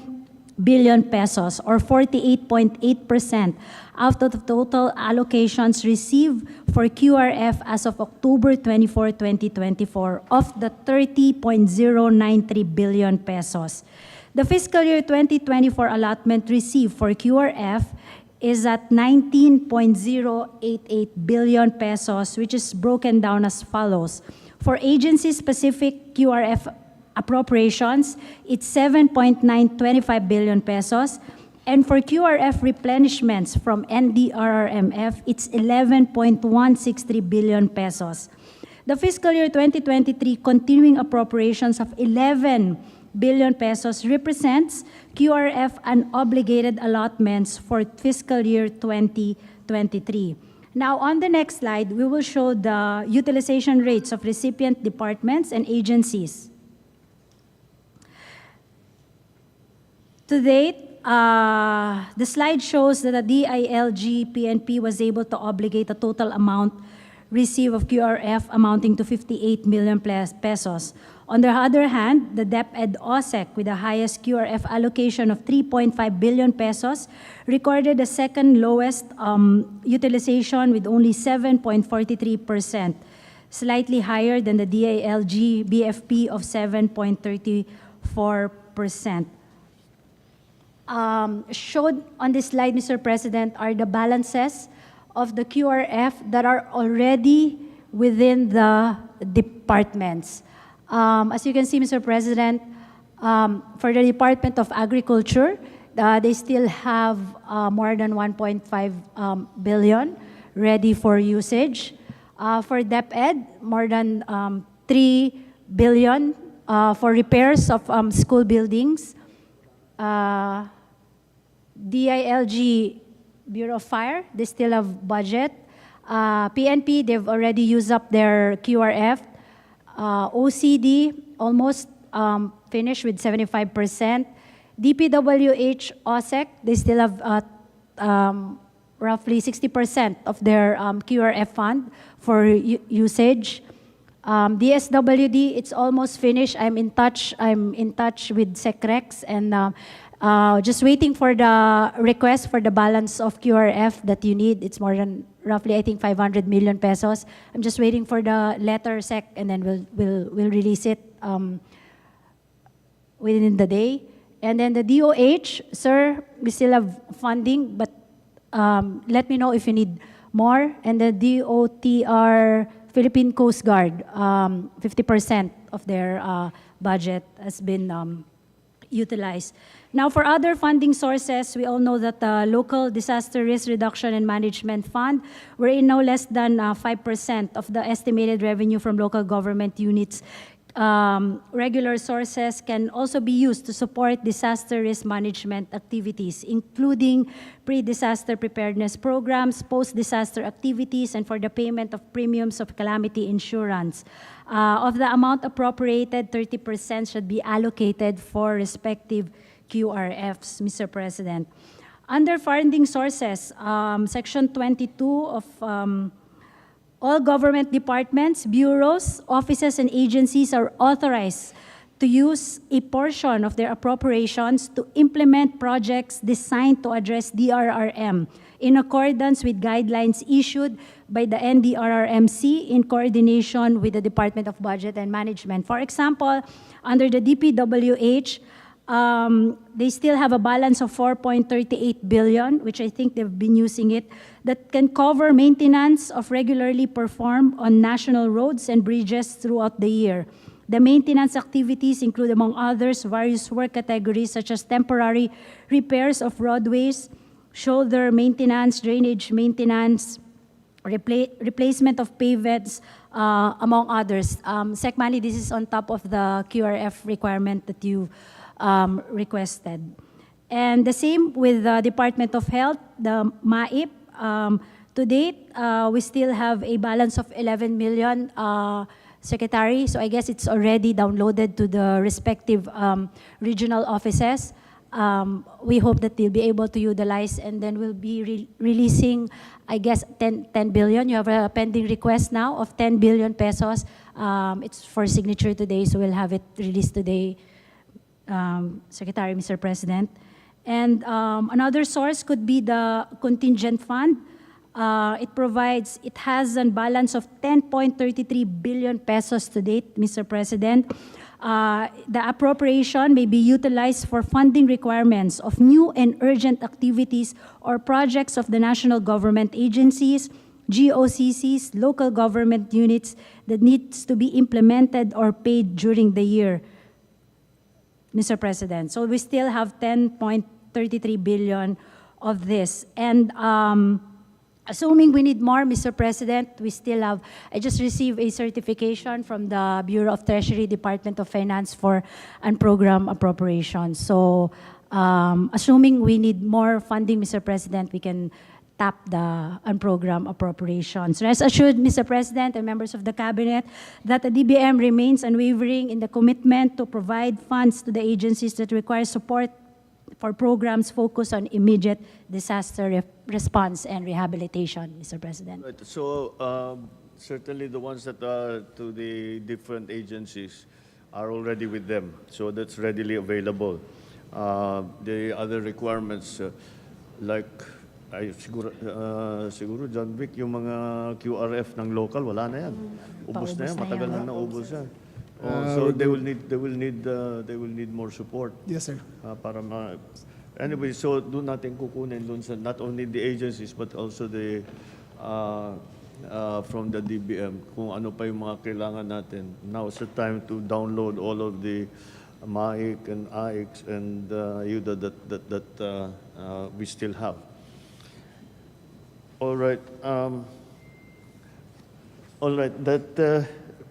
billion pesos, or 48.8% out of the total allocations received for QRF as of October 24, 2024, of the 30.093 billion pesos. The fiscal year 2024 allotment received for QRF is at 19.088 billion pesos, which is broken down as follows. For agency-specific QRF appropriations, it's 7.925 billion pesos, and for QRF replenishments from NDRRMF, it's 11.163 billion pesos. The fiscal year 2023 continuing appropriations of 11 billion pesos represents QRF unobligated allotments for fiscal year 2023. Now, on the next slide, we will show the utilization rates of recipient departments and agencies. To date, the slide shows that the DILG PNP was able to obligate a total amount received of QRF amounting to 58 million pesos. On the other hand, the DepEd OSEC, with the highest QRF allocation of 3.5 billion pesos, recorded the second lowest utilization with only 7.43%, slightly higher than the DILG BFP of 7.34%. Shown on this slide, Mr. President, are the balances of the QRF that are already within the departments. As you can see, Mr. President, for the Department of Agriculture, they still have more than 1.5 billion ready for usage. For DepEd, more than 3 billion for repairs of school buildings. DILG Bureau of Fire, they still have budget. PNP, they've already used up their QRF. OCD, almost finished with 75%. DPWH, OSEC, they still have roughly 60% of their QRF fund for usage. DSWD, it's almost finished. I'm in touch with SecRex and just waiting for the request for the balance of QRF that you need. It's more than roughly, I think, 500 million pesos. I'm just waiting for the letter, Sec, and then we'll release it within the day. And then the DOH, sir, we still have funding, but let me know if you need more. And the DOTR, Philippine Coast Guard, 50% of their budget has been utilized. Now, for other funding sources, we all know that the Local Disaster Risk Reduction and Management Fund, wherein no less than 5% of the estimated revenue from local government units, regular sources can also be used to support disaster risk management activities, including pre-disaster preparedness programs, post-disaster activities, and for the payment of premiums of calamity insurance. Of the amount appropriated, 30% should be allocated for respective QRFs, Mr. President. Under funding sources, Section 22 of all government departments, bureaus, offices, and agencies are authorized to use a portion of their appropriations to implement projects designed to address DRRM in accordance with guidelines issued by the NDRRMC in coordination with the Department of Budget and Management. For example, under the DPWH, they still have a balance of 4.38 billion, which I think they've been using it, that can cover maintenance of regularly performed on national roads and bridges throughout the year. The maintenance activities include, among others, various work categories such as temporary repairs of roadways, shoulder maintenance, drainage maintenance, replacement of pavements, among others. SecMani, this is on top of the QRF requirement that you requested. And the same with the Department of Health, the MAIP. To date, we still have a balance of 11 million, Secretary. So I guess it's already downloaded to the respective regional offices. We hope that they'll be able to utilize, and then we'll be releasing, I guess, 10 billion. You have a pending request now of 10 billion pesos. It's for signature today, so we'll have it released today, Secretary, Mr. President. And another source could be the contingent fund. It has a balance of 10.33 billion pesos to date, Mr. President. The appropriation may be utilized for funding requirements of new and urgent activities or projects of the national government agencies, GOCCs, local government units that needs to be implemented or paid during the year, Mr. President. So we still have 10.33 billion of this. And assuming we need more, Mr. President, we still have, I just received a certification from the Bureau of Treasury, Department of Finance for unprogrammed appropriations. So assuming we need more funding, Mr. President, we can tap the unprogrammed appropriations. Rest assured, Mr. President and members of the Cabinet, that the DBM remains unwavering in the commitment to provide funds to the agencies that require support for programs focused on immediate disaster response and rehabilitation, Mr. President. Right. So certainly the ones that are to the different agencies are already with them. So that's readily available. The other requirements like siguro John Vic, yung mga QRF ng local, wala na yan. Ubus na yan, matagal na naubos yan. So they will need more support. Yes, sir. Anyway, so doon natin kukunin doon sa not only the agencies but also the from the DBM kung ano pa yung mga kailangan natin. Now is the time to download all of the MAIC and AICs and UDA that we still have. All right.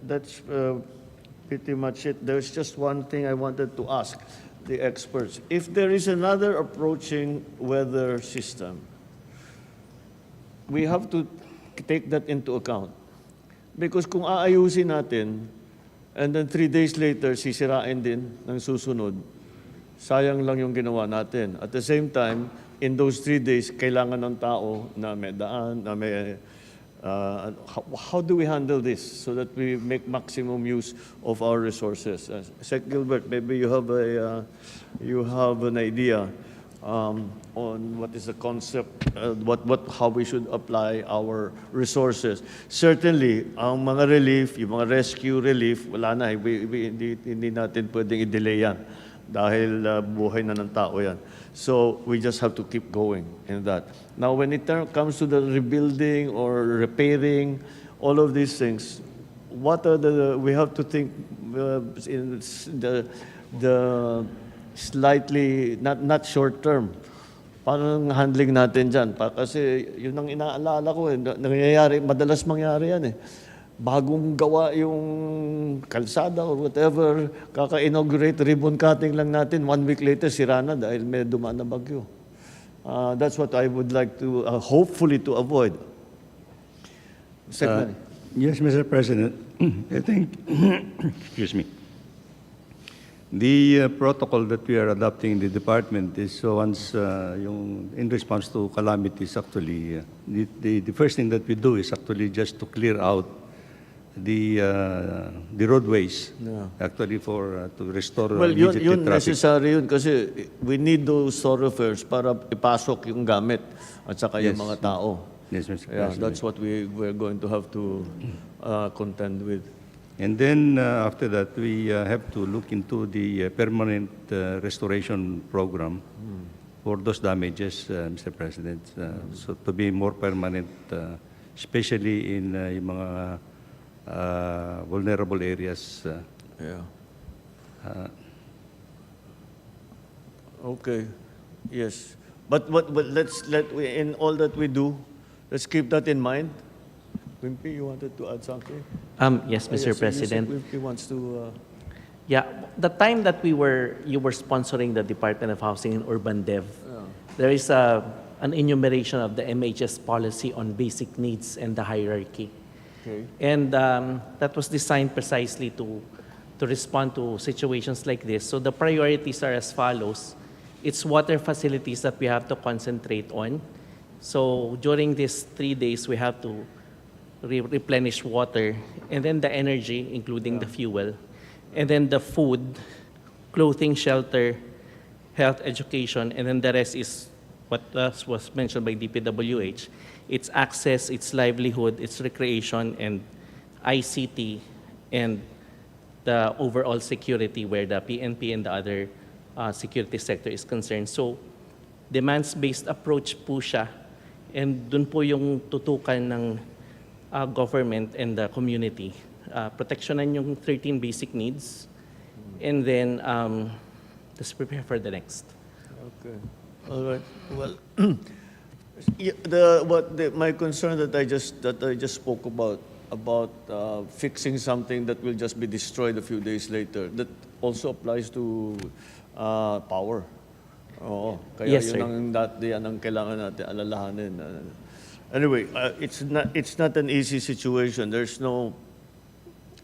That's pretty much it. There's just one thing I wanted to ask the experts. If there is another approaching weather system, we have to take that into account. Because kung aayusin natin, and then 3 days later, sisirain din ng susunod, sayang lang yung ginawa natin. At the same time, in those 3 days, kailangan ng tao na may daan, na may... how do we handle this so that we make maximum use of our resources? Sec Gilbert, maybe you have an idea on what is the concept, how we should apply our resources. Certainly, ang mga relief, yung mga rescue relief, wala na, hindi natin pwedeng i-delay yan dahil buhay na ng tao yan. So we just have to keep going in that. Now, when it comes to the rebuilding or repairing, all of these things, what are we have to think in the slightly, not short term. Paano ang handling natin dyan? Kasi yun ang inaalala ko nangyayari, madalas mangyari yan Bagong gawa yung kalsada or whatever, kaka-inaugurate, ribbon cutting lang natin, 1 week later sira na dahil may dumaan na bagyo. That's what I would like to, hopefully to avoid. Yes, Mr. President. I think, excuse me. The protocol that we are adopting in the department is once in response to calamities, actually, the first thing that we do is actually just to clear out the roadways, actually to restore immediately yun traffic. necessary yun kasi we need those thoroughfares para ipasok yung gamit at saka yung mga tao. Yes, Mr. Yeah, President. that's what we're going to have to contend with. And then after that, we have to look into the permanent restoration program for those damages, Mr. President. So to be more permanent, especially in yung mga vulnerable areas. Okay. Yes. But in all that we do, let's keep that in mind. Wimpy, you wanted to add something? Yes, Mr. President. Wimpy wants to... Yeah, the time that you were sponsoring the Department of Housing and Urban Dev, there is an enumeration of the MHS policy on basic needs and the hierarchy. Okay. And that was designed precisely to respond to situations like this. So the priorities are as follows. It's water facilities that we have to concentrate on. So during these 3 days, we have to replenish water, and then the energy, including the fuel, and then the food, clothing, shelter, health, education, and then the rest is what was mentioned by DPWH. It's access, it's livelihood, it's recreation, and ICT, and the overall security where the PNP and the other security sector is concerned. So, demands-based approach po siya, and dun po yung tutukan ng government and the community. Protectionan yung 13 basic needs, and then just prepare for the next. Okay. All right. Well, my concern that I just spoke about fixing something that will just be destroyed a few days later, that also applies to power. Oo. Kaya Yes, yun ang kailangan natin alalahanin. Anyway, it's not an easy situation. There's no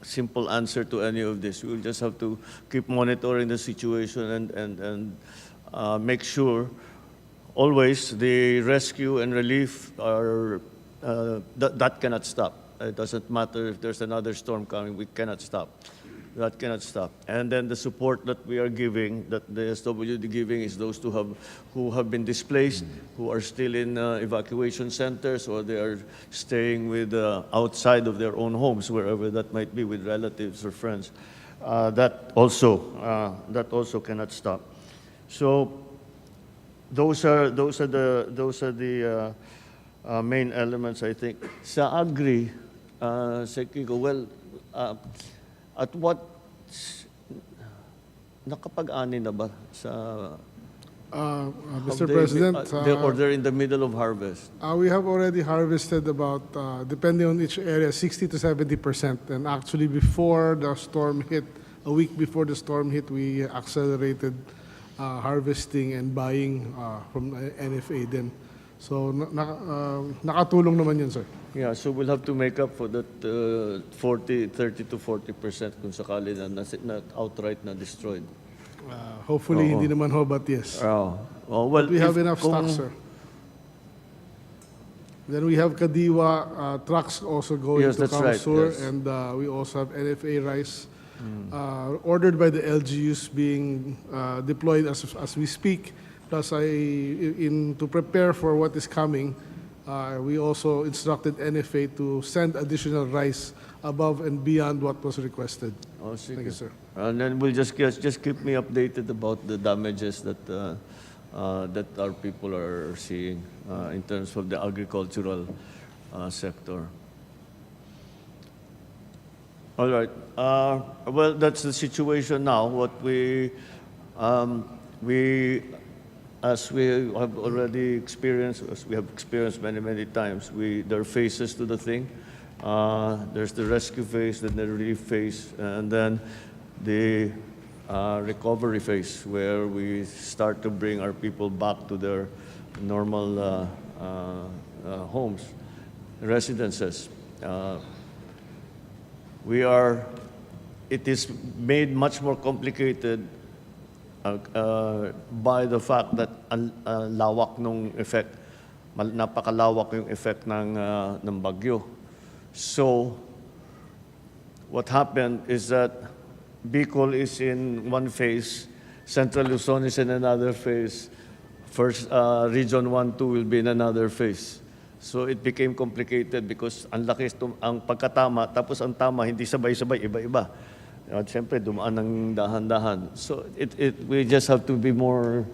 simple answer to any of this. We'll just have to keep monitoring the situation and make sure always the rescue and relief are that cannot stop. It doesn't matter if there's another storm coming. We cannot stop. That cannot stop. And then the support that we are giving, that the SWD giving, is those who have been displaced, who are still in evacuation centers, or they are staying with outside of their own homes, wherever that might be, with relatives or friends. That also cannot stop. So those are the main elements, I think. Sa agri, Sekiko, well, at what, nakapag-ani na ba sa... Mr. President, or they're in the middle of harvest? we have already harvested about, depending on each area, 60 to 70%. And actually, before the storm hit, a week before the storm hit, we accelerated harvesting and buying from NFA then. So, nakatulong naman yun, sir. Yeah, so we'll have to make up for that 30 to 40% kung sakali na outright na destroyed. Hopefully, hindi naman ho, but yes. Well, but we have enough stock, sir. Then we have Kadiwa trucks also going to Kamsur, right, and we also have NFA rice ordered by the LGUs being deployed as we speak. Plus, to prepare for what is coming, we also instructed NFA to send additional rice above and beyond what was requested. Oh, thank you, sir. And then we'll just keep me updated about the damages that our people are seeing in terms of the agricultural sector. All right. Well, that's the situation now. What we we, as we have already experienced, as we have experienced many, many times, there are phases to the thing. There's the rescue phase, then the relief phase, and then the recovery phase, where we start to bring our people back to their normal homes, residences. It is made much more complicated by the fact that lawak nung effect, napakalawak yung effect ng bagyo. So, what happened is that Bicol is in one phase, Central Luzon is in another phase, first Region 1, 2 will be in another phase. So it became complicated because ang laki ang pagkatama, tapos ang tama hindi sabay-sabay, iba-iba. At siyempre, dumaan ng dahan-dahan. So we just have to be more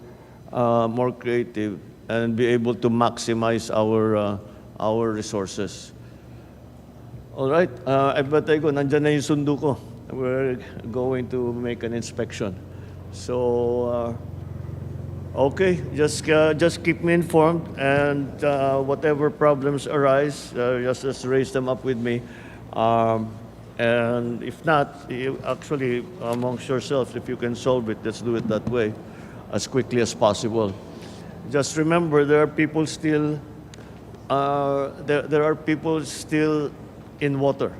creative and be able to maximize our resources. All right, batay ko, nandyan na yung sundo ko. We're going to make an inspection. So, okay, just keep me informed, and whatever problems arise, just raise them up with me. And if not, actually, amongst yourselves, if you can solve it, let's do it that way, as quickly as possible. Just remember, there are people still in water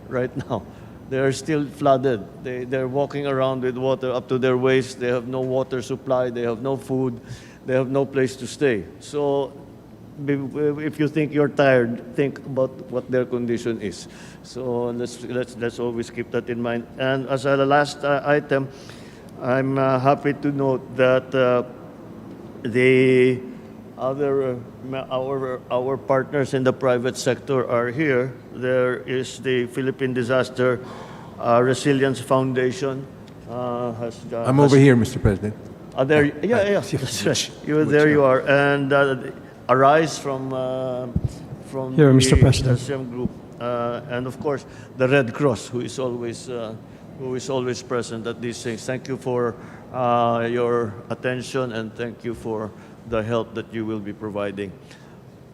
right now. They're still flooded. They're walking around with water up to their waist. They have no water supply. They have no food. They have no place to stay. So if you think you're tired, think about what their condition is. So let's always keep that in mind. And as a last item, I'm happy to note that the other our partners in the private sector are here. There is the Philippine Disaster Resilience Foundation. I'm over here, Mr. President. There, yeah, that's right. There you are, and Arise from Here, the Mr. President. SM group, and of course the Red Cross, who is always present at these things. Thank you for your attention, and thank you for the help that you will be providing.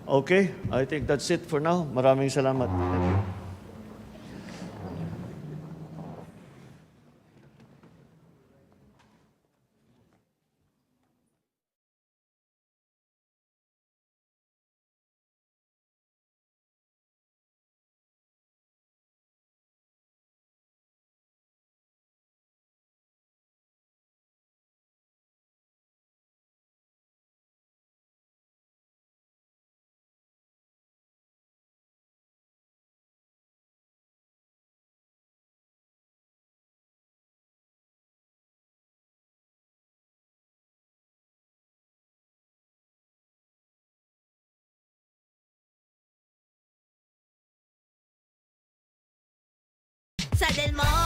Okay, I think that's it for now. Maraming salamat. Thank you. Sa Del Monte